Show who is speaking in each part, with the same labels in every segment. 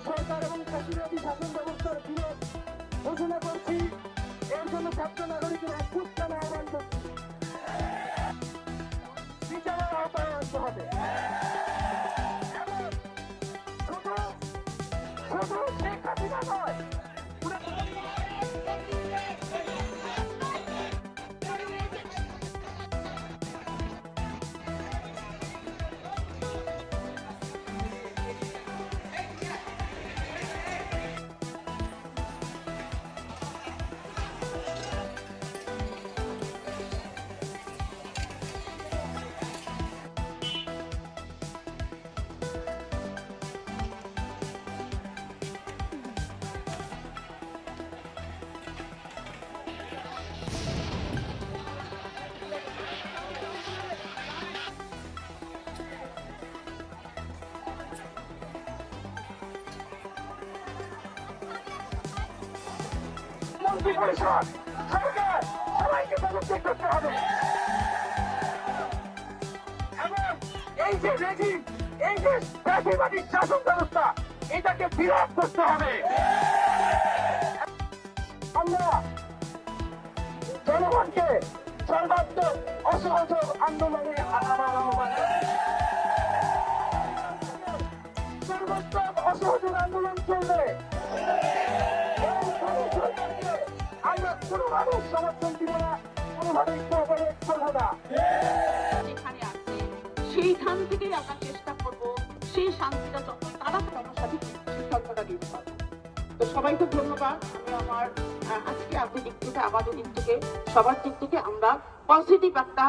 Speaker 1: সরকার এবং ফ্যাসিবাদী শাসন ব্যবস্থার বিরোধ ঘোষণা করছি। এর জন্য ছাত্র নাগরিকের অভ্যুত্থানে আহ্বান করছি। বিচারের আওতায় আনতে হবে। শুধু শেখ হাসিনা নয়, মন্ত্রী পরিষদ, সরকার সবাইকে পদত্যাগ করতে হবে এবং এই যে রেজিম, এই যে ফ্যাসিবাদী শাসন ব্যবস্থা, এটাকে বিরোধ করতে হবে। আমরা জনগণকে সর্বাত্মক অসহযোগ আন্দোলনে আহ্বান, সর্বাত্মক অসহযোগ আন্দোলন চলবে। আমরা কোনোভাবে সমর্থন দিব না, কোনোভাবে কোঅপারেট করবো না।
Speaker 2: যেখানে আছে সেইখান থেকেই আমরা চেষ্টা করব সেই শান্তিটা যত তাড়াতাড়ি আমার সাথে সিদ্ধান্তটা নিতে পারবো। তো সবাইকে ধন্যবাদ। আমি আমার আজকে আপনার দিক থেকে, আমাদের দিক থেকে, সবার দিক থেকে আমরা পজিটিভ একটা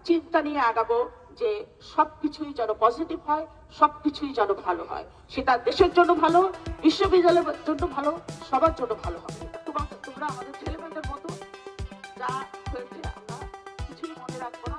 Speaker 2: চিন্তা নিয়ে আগাবো যে সবকিছুই যেন পজিটিভ হয়, সবকিছুই যেন ভালো হয়। সেটা দেশের জন্য ভালো, বিশ্ববিদ্যালয়ের জন্য ভালো, সবার জন্য ভালো হবে। তোমরা আমাদের ছেলেমেয়েদের মতো যা হয়েছে আমরা কিছুই মনে রাখবো না।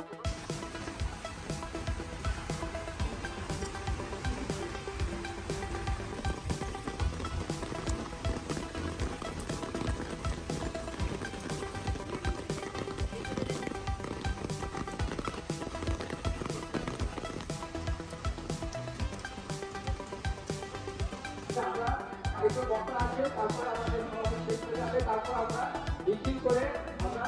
Speaker 1: তারপর আমাদের শেষ হয়ে যাবে, তারপর আমরা মিছিল করে আমরা